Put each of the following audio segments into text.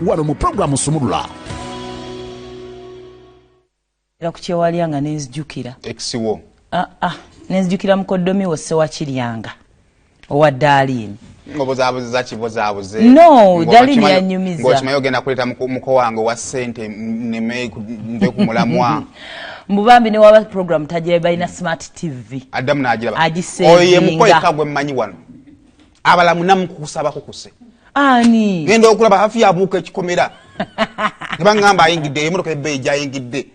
wano mu programu Sumulula. Era kukyewalya nenzijukira eksiwo nenzijukira mukoddomi wo Sewa Kiryanga owa Darlene ngobozaabuza kibozaabuze no Darlene yanyumiza ngokimayo genda kuleta muko wange wa sente neme nde kumulamwa Mbubambi ne waba program tajira balina smart TV Adamu nagira agisenga muko ekagwe mmanyi wano abalamu namukusaba kukuse ani ngenda okulaba hafi yabuuka ekikomera nebangamba ayingidde emotoka ebbeeja ayingidde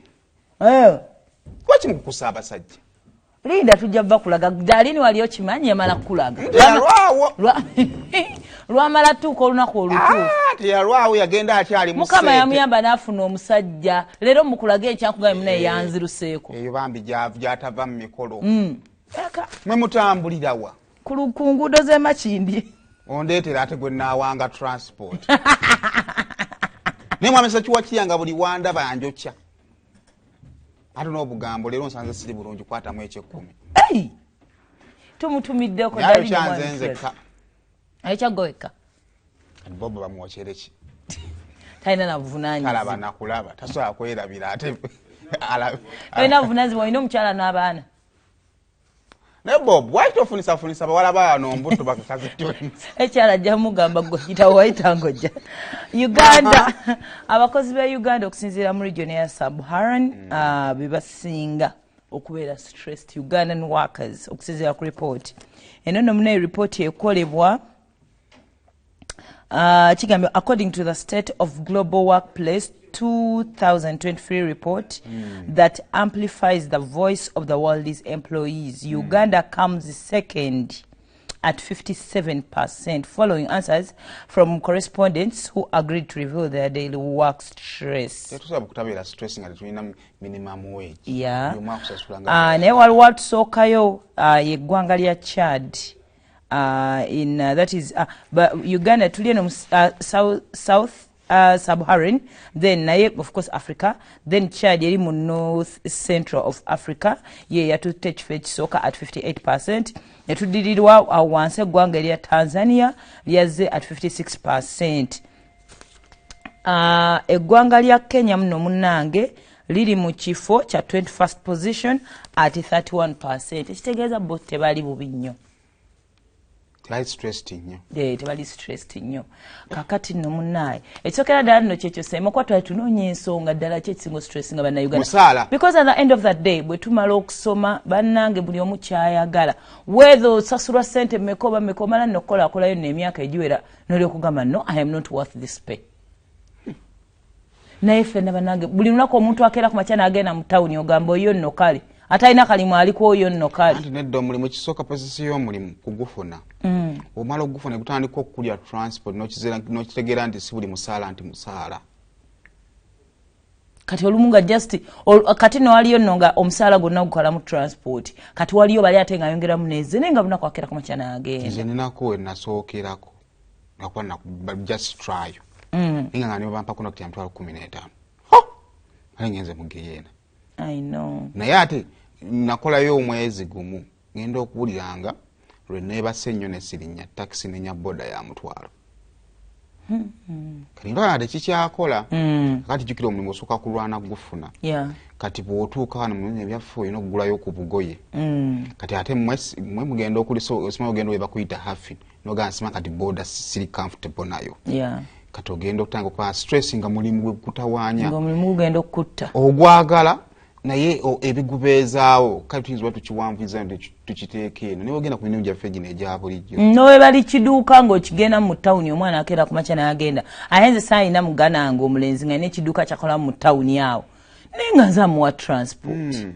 Kwachi mukukusa abasajja Linda tujja bakulaga Darlene waliyo kimanyi yamala kulaga lwamala tuko olunaku olutu teyalwawo yagenda akyali musente Mukama yamuyamba n'afuna omusajja leero mukulaga ekyankugaye munaye yanziruseeko eyo bambi gyatava mu mikolo mwe mutambulirawa ku nguudo z'emakindi ondeetera ate gwe naawanga transport naye mwamesa kiwa kiyanga buli wanda banjokya ate n'obugambo leero nsanze siri bulungi kwatamu eky'ekkumi tumutumiddeko ayikyagoweka bobo bamwokyereki talina nabuvunaanyizibwa kalaba nakulaba tasobola kwerabira ate talina buvunaanyizibwa olina omukyala n'abaana ne bob waitofunisa bawala bano mbuto bakakazi ekyala ajja mugamba gojita waita ngojja Uganda abakozi ba Uganda okusinziira mu region ya Sub-Saharan bebasinga okubeera stressed Ugandan workers okusinziira ku report eno nomune report ekolebwa according to the State of Global Workplace 2023 report that amplifies the voice of the world's employees. Uganda comes second at 57%, following answers from correspondents who agreed to reveal their daily work stress. Minimum wage. Yeah. Naye waliwo tusookayo yeggwanga lya Chad. That is but Uganda tuli no South Sub-Saharan, then naye of course Africa, then Chad yeri mu North Central of Africa ye yatutte ekifo ekisooka at 58%, yatuddirirwa wansi eggwanga erya Tanzania lyazze at 56%. Eggwanga lya Kenya muno munnange liri mu kifo kya 21st position at 31%. Ekitegeeza bo tebali bubi nnyo. Tebali stressed nnyo. Kakati nno munnaye ekyokera ddala nno kyekyo sema kwa twali tunoonya ensonga ddala kyekisinga stress nga bannayuganda because at the end of that day bwe tumala okusoma bannange buli omu kyayagala whether osasulwa ssente mmeka oba mmeka omala nokolaakolayo n'emyaka egiwera n'oli okugamba no I am not worth this pay. Naye ffenna bannange buli lunaku omuntu akeera ku makya n'agenda mu tawuni ogamba oyo nno kale atayina kalimu aliko oyo nno kale anti nedda omulimu kisooka posisi y'omulimu kugufuna omala okugufuna gutandika okukulya transport n'okitegeera nti si buli musaala nti musaala kati olumu nga just kati nowaliyo nno nga omusaala gwonna gukola mu transport kati waliyo bali ate ng'ayongeramu n'eze naye nga bunaku akeera ku makya n'agenda nze ninako we nasookerako nakuba just try nga nibo bampako nokutya mutwalo 15 ale ngenze mugeyeena I know naye ate nakolayo omwezi gumu ngenda okuwuliranga lwe neebase nnyo nesirinya taxi nenya boda ya mutwalo kati ndaba ate kikyakola kati jjukira omulimu osooka kulwana gufuna kati bw'otuuka wano mu ebyaffe olina okugulayo ku bugoye kati ate mwe mugenda okusima ogenda weba kuyita hafi noga nsima kati boda siri comfortable nayo kati ogenda okutanga okuba stress nga mulimu gwe kutawaanya omulimu gugenda okutta ogwagala naye ebigubeezaawo kale tuyinza oba tukiwanvuiza nti tukiteeka eno naye ogenda ku mirimu gyaffe gino egya bulijjo nowe bali kiduuka ng'okigenda mu tawuni omwana akeera ku makya n'agenda ayenze saayina mugana nga omulenzi nga n'ekiduuka kyakola mu tawuni awo naye nga nze amuwa transport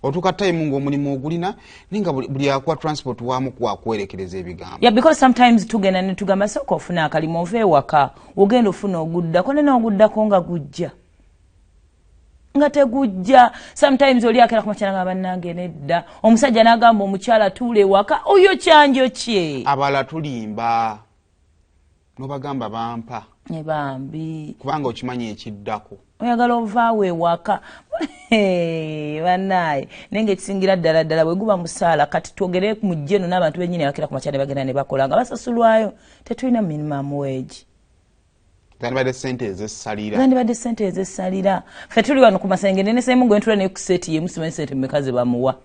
otuuka time ng'omulimu ogulina naye nga buli akuwa transport waamu kwakwerekereza ebigambo because sometimes tugenda ne tugamba sooka ofuna akalimu ova ewaka ogenda ofuna oguddako ne n'oguddako nga gujja nga tegujja sometimes oli akera ku makyala nga bannange nedda omusajja n'agamba omukyala tuule waka oyo kyanjo kye abala tulimba n'obagamba bampa ne bambi kubanga okimanyi ekiddako oyagala ovaawo ewaka bannaye naye ng'ekisingira ddala bwe guba musaala kati twogere mu jjeno n'abantu bennyini abakera ku makyala ne bagenda ne bakola nga basasulwayo tetulina minimum wage zandibadde ssente ezessalira ffe tuli wano ku Masengere ne semu gwe ntula ne ku seti ye musimanyi ssente mmeka ze bamuwa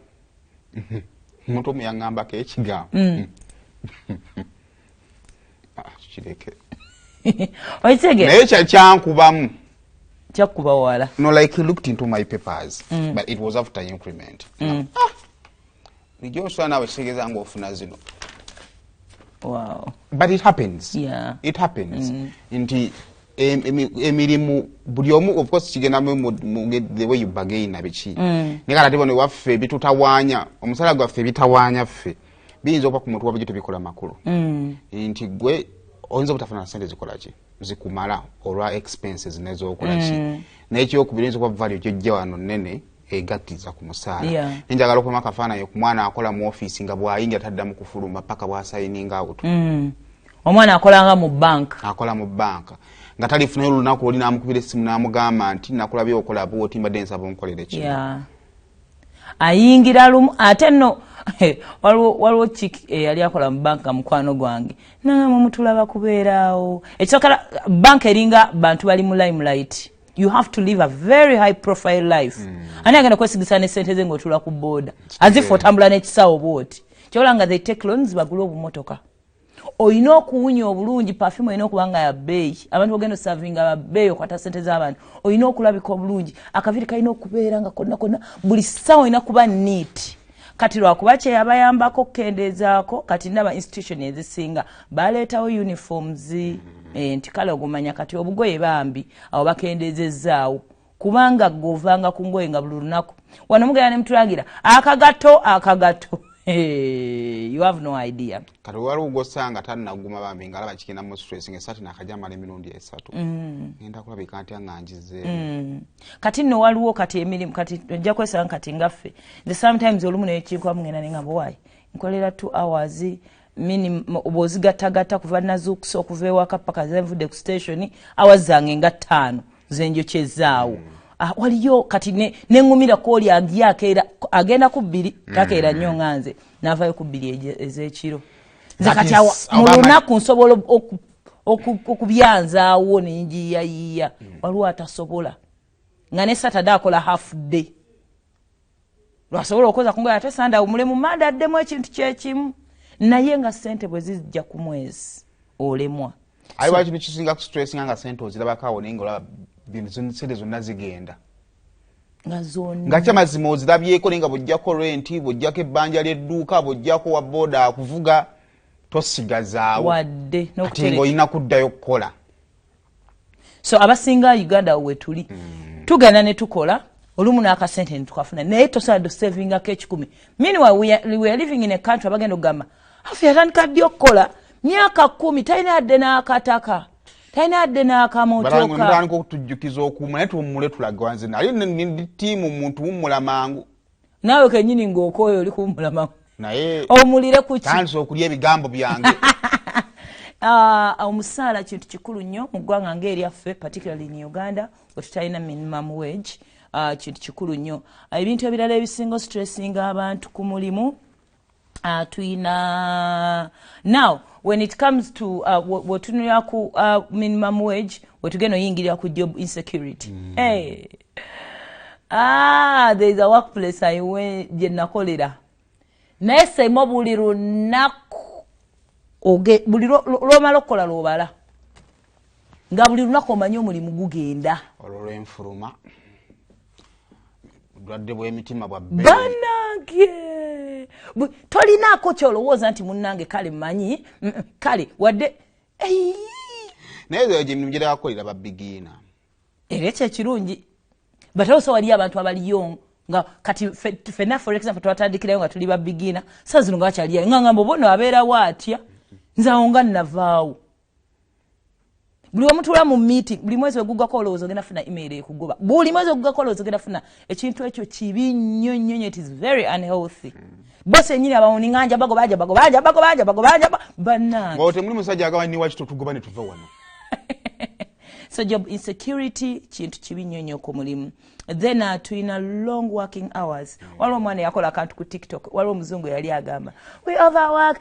omuntu omu yaŋŋambako ekigambo kireke naye kyankubamu kyakuba wala no like he looked into my papers but it was after increment lijo naawe kitegeeza ng'ofuna zino. Wow. But it happens. Yeah. It happens. Nti emirimu buli omu of course kigenda the way you bargain abiki. Nikala tibone waffe bitutawaanya omusala gwaffe bitawaanya ffe biyinza okuba ku muntu wabyo tubikola makulu. Nti gwe oyinza obutafuna ssente zikola ki zikumala olwa expenses n'ez'okola ki n'ekyokubiri oyinza okuba value gyojja wano nnene egattiza ku musaala. Nenjagala okuma akafaananyi ku mwana akola mu ofiisi nga bw'ayingira taddamu kufuluma paka bw'asayininga out. Omwana akolanga mu bank. Akola mu banka nga talifunayo olunaku oli n'amukubira essimu n'amugamba nti nakulabye okola bw'oti mbadde nsaba onkolere kino. Ayingira lumu ate nno waliwo chiki yali akola mu banka mukwano gwange nangamba mutulaba kubeeraawo ekisokera banka eringa bantu bali mu limelight. You have to live a very high profile life. Ani agenda kwesigisa ne ssente ze ng'otula ku boda as if otambula n'ekisawo bw'oti kyolanga they take loans bagula obumotoka. Oyina okuwunya obulungi perfume oyina okuba nga ya bbeeyi abantu bagenda osavinga ba bbeeyi okwata ssente z'abantu oyina okulabika obulungi akaviri kalina okubeera nga konna buli ssaawa oyina kuba neat. Kati lwakuba kyeyabayambako okukendeezaako kati ndaba institution ezisinga baleetawo uniforms nti kale ogumanya kati obugoye bambi awo bakendeezezzaawo kubanga govanga ku ngoye nga buli lunaku wano mugenda ne mutulagira akagato. You have no idea. Kati waliwo gosanga tannaguma bambi nga alaba kigenda mu stress ng'esati nakajamala emirundi esatu. Ngenda kulabika nti anganjize. Kati nno waliwo kati emirimu kati ojja kwesanga kati ngaffe. The sometimes olumu n'ekinkwa mugenda ne ngamba why nkolera 2 hours bw'ozigattagatta kuva nazuukusa okuva ewaka paka zenvudde ku station hours zange nga 5 zenjokyezaawo. Waliyo kati neŋŋumira kooli agenda ku 2 takeera nnyo nganze n'avaayo ku 2 ez'ekiro. Nze kati mu lunaku nsobola okubyanzaawo nenjiyiyayiya waliwo atasobola nga ne Saturday akola half day. Lwasobola okukoza ku ngoye ate Sunday awumule mu Monday addemu ekintu kyekimu naye nga ssente bwe zijja ku mwezi olemwa. Aliwo ekintu kisinga ku stress nga ssente ozirabako naye ng'olaba ssente zonna zigenda nga kyamazima ozirabyeko naye nga bw'ojjako renti bw'ojjako ebbanja ly'edduuka bw'ojjako wa boda akuvuga tosigazaawo wadde ate ng'olina kuddayo kukola. So abasinga Uganda we tuli tugenda ne tukola olumu n'akasente ne tukafuna naye tosaana savingako 10. Meanwhile we are living in a country abagenda okugamba afe yatandika ddi okukola myaka 10 talina yadde n'akataka talina yadde n'akamotoka. Batandika okutujjukiza okuuma naye tuwummule tulaga wanze nali ndi ttiimu muntu wummula mangu naawe kennyini ng'okooyo oli kuwummula mangu naye omulire ku ki tandise okulya ebigambo byange. Omusaala kintu kikulu nnyo mu ggwanga ng'eryaffe particularly in Uganda bwe tutalina minimum wage. Kintu kikulu nnyo. Ebintu ebirala ebisinga stressinga abantu ku mulimu tuyina now when it comes to wetunulira ku minimum wage wetugenda oyingirira ku job insecurity. Hey. There is a workplace ayiwe gye nakolera naye semo buli lunaku buli lwomala okukola lwobala nga buli lunaku omanyi omulimu gugenda olw'enfuluma bulwadde bw'emitima bwa banange tolinaako kyolowooza nti munnange kale mmanyi kale wadde naye ezo gye mirimu gyerabakolera babbigiina era ekyo ekirungi batawusa waliyo abantu abaliyo nga kati ffenna for example twatandikirayo nga tuli babbigiina saa zino nga bakyaliyo nga ngamba obona abeerawo atya nze awo nga nnavaawo. Buli omutula mu meeting buli mwezi ogugako olowooza ogenda funa email ekugoba buli mwezi ogugako olowooza ogenda funa ekintu ekyo kibi nnyo nnyo it is very unhealthy. Bose nyini abawoni nganja bagobanja bannange ngo temuli musajja agawa ni wachi tutugoba ne tuva wano. So job insecurity kintu kibi nnyo nnyo ku mulimu. Then tuyina long working hours. Waliwo omwana yakola akantu ku TikTok waliwo omuzungu yali agamba we overwork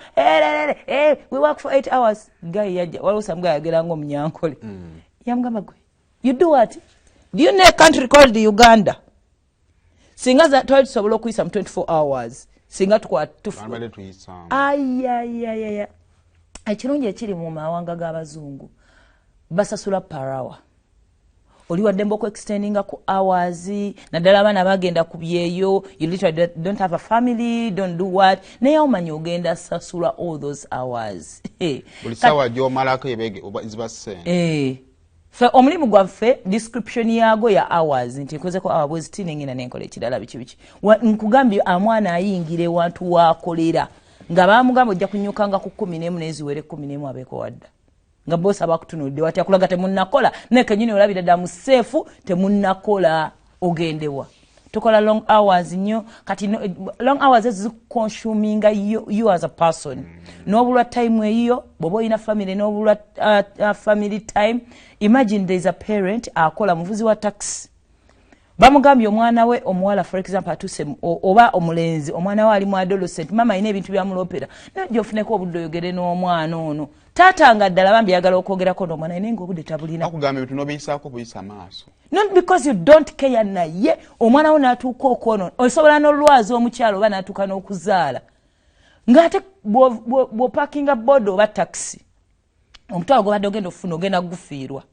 we work for 8 hours. Guy yajja waliwo some guy yagera ngo munyankole Yamugamba gwe. You do what? Do you know a country called Uganda? Singa za twali tusobola okuyisa mu 24 hours. Singa tukwa tufu. Ayayayaya. Ekirungi ekiri mu mawanga g'abazungu basasula per hour. Oli wadde ku extendinga ku hours naddala abaana bagenda ku byeyo, you literally don't have a family, don't do what, naye omanyi ogenda sasula all those hours. Buli sawa gy'omalako ziba ssente. Fe omulimu gwaffe description yago ya hours nti nkozeko hour bwezi tinengina nenkola ekirala biki nkugambye amwana ayingire wantu wakolera nga bamugamba ojja kunyukanga ku 14 neziwere 14 abeko wadda nga boss abakutunudde wati akulaga temunnakola nekenyine olabira da mu safe temunnakola ogendewa tukola long hours nnyo kati long hours zikuconsuminga you as a person n'obulwa time eyo bobo ina family n'obulwa family time. Imagine there is a parent akola muvuzi wa taxi bamugambye omwana we omuwala for example atuse oba omulenzi omwana we ali mu adolescent mama ine ebintu byamulopera najjo ofuneko obudde oyogere n'omwana ono taata ddala bambi yagala okwogerako n'omwana ine ng'obudde tabulina akugamba ebintu n'obiyisaako buyisa maaso not because you don't care naye omwana we n'atuuka okwono osobola n'olwazi omukyalo oba n'atuuka n'okuzaala ng'ate bw'opakinga boda oba taxi omutwalo gwobadde ogenda okufuna ogenda gufiirwa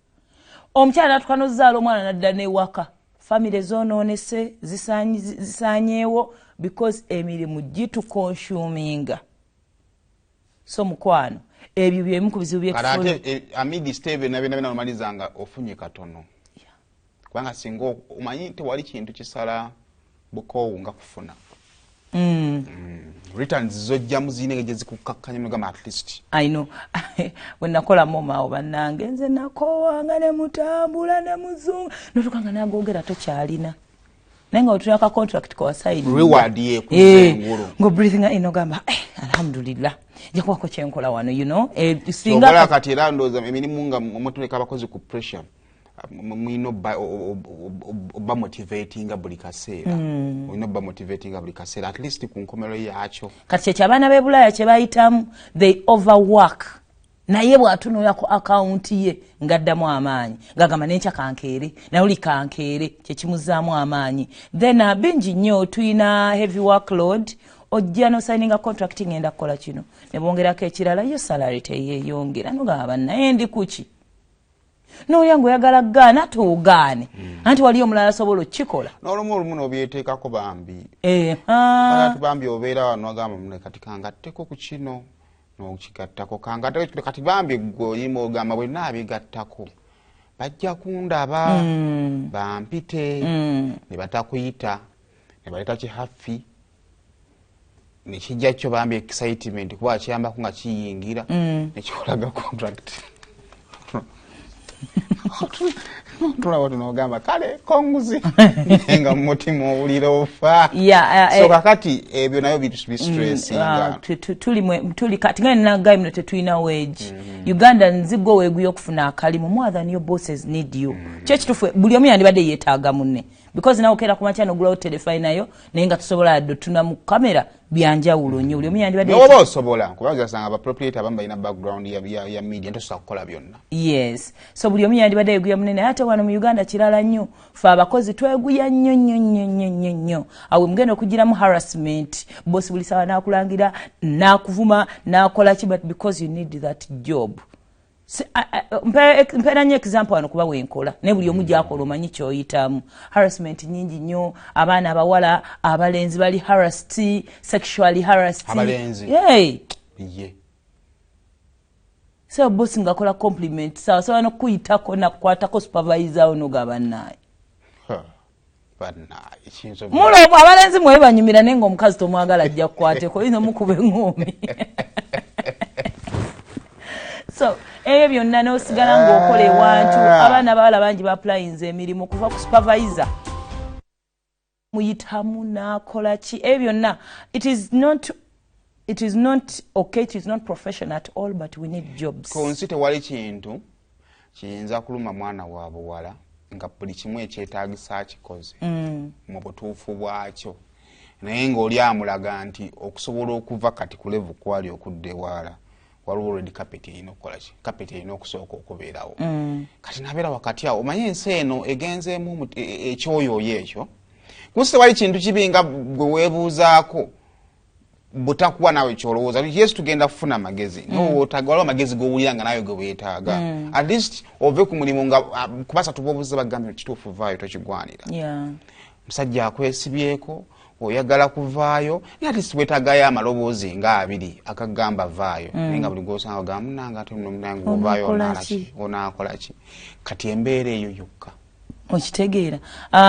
omukyala n'atuuka n'ozaala omwana n'adda n'ewaka family zonoonese zisaanyeewo because emirimu gitukonsuminga. So mukwano ebyo byemu ku bizibu byekufuna amidi steve nabina nomalizanga ofunye katono kubanga singa omanyi nti wali kintu kisala bukowu nga kufuna returns zojja muzine gye zikukakkanya mugamba at least I know when nakola moma obanange nze nakowanga ne mutambula ne muzungu notukanga nagogera tokyalina nenga otulaka contract kwa side reward ye kuzengulu ngo breathing ino gamba alhamdulillah yakuwa ko kyenkola wano you know singa so, kati landoza emirimu nga omutuleka abakozi ku pressure mwino ba motivating buli kaseera mwino ba motivating buli kaseera at least ku nkomero yakyo kati kyabana be Bulaya kye bayitamu they overwork naye bw'atunula ku account ye ngaddamu amaanyi ngagamba n'enkya kankeere nawuli kankeere kye kimuzaamu amaanyi then bingi nnyo tuyina heavy workload ojja no signing contract ngenda kukola kino ne bongerako ekirala yo salary teyeeyongera nogamba naye ndi kuki n'olyangu oyagala gaana tuugaane anti waliyo omulala asobola okikola n'olumu n'obyeteekako bambi bambi obeera wano agamba mune kati kangatteko ku kino n'okigattako kangatteko kati bambi gwe oyima ogamba bwe naabigattako bajja kundaba bampite ne batakuyita ne baleeta kihafi nekijja kyo bambi excitement kuba kiyambako nga kiyingira nekikolaga contract tulaba tunogamba kale konguzi nga mutima owulira ofa so kakati ebyo nayo bistressing tuli kati nga nagaye muno tetulina wage Uganda nzigo weeguyo okufuna akalimu more than your bosses need you kyekitufu buli omu yandibadde yeetaaga munne because nawe okera ku makya n'ogulawo telefone nayo naye nga tusobola addo tuna mu kamera byanjawulo nnyo buli omu yandibadde oba osobola kuba osanga abaproprietary abamu balina background ya media ntosobola kukola byonna yes so buli omu yandibadde yeeguya munene ate wano mu Uganda kirala nnyo fe abakozi tweguya nnyo awe mugenda okugiramu harassment bosi buli sawa n'akulangira n'akuvuma n'akola ki but because you need that job mpera nnyo example wano kuba wenkola ne buli omu gyakola omanyi kyoyitamu harassment nyingi nnyo abaana abawala abalenzi bali harassed sexually harassed abalenzi so bosi ngakola compliment sawa sawa n'okuyitako nakukwatako supervisor ono gabannaye mulomu abalenzi mwe banyumira nenga omukazi tomwagala ajja kukwateko yino mukube ngumi so ebyo byonna n'osigala ng'okola ewantu abaana bawala bangi baapulayinze emirimu kuva ku supervisor muyitamu n'akola ki ebyo byonna it is not okay, it is not professional at all, but we need jobs. Konsite wali kintu kiyinza kuluma mwana wa buwala nga buli kimu ekyetaagisa kikoze mu butuufu bwakyo naye ng'oli amulaga nti okusobola okuva kati ku level kwali okudda ewala waliwo already carpet erina okukola ki carpet erina okusooka okubeerawo kati nabeera wakati awo omanye ensi eno egenzeemu ekyoyooyo ekyo kusi tewali kintu kibi nga gwe weebuuzaako butakuwa nawe kyolowooza yesu tugenda kufuna amagezi nowootaga waliwo amagezi gowulira nga nawe ge weetaaga at least ove ku mulimu nga kubasa tubaobuuza bagambye kituufu vaayo tokigwanira musajja akwesibyeko oyagala kuvaayo naye at least weetagayo amaloboozi nga 2 akagamba vaayo naye nga buli gwosanga ogamba munange ate munange ovaayo onaakola ki kati embeera eyo yokka okitegeera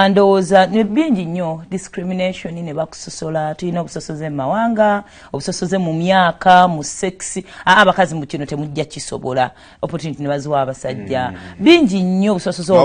ndowooza bingi nnyo discrimination ne bakusosola tulina obusosoze mu mawanga obusosoze mu myaka mu sexi abakazi mu kino temujja kisobola opportunity ne baziwa abasajja bingi nnyo obusosoze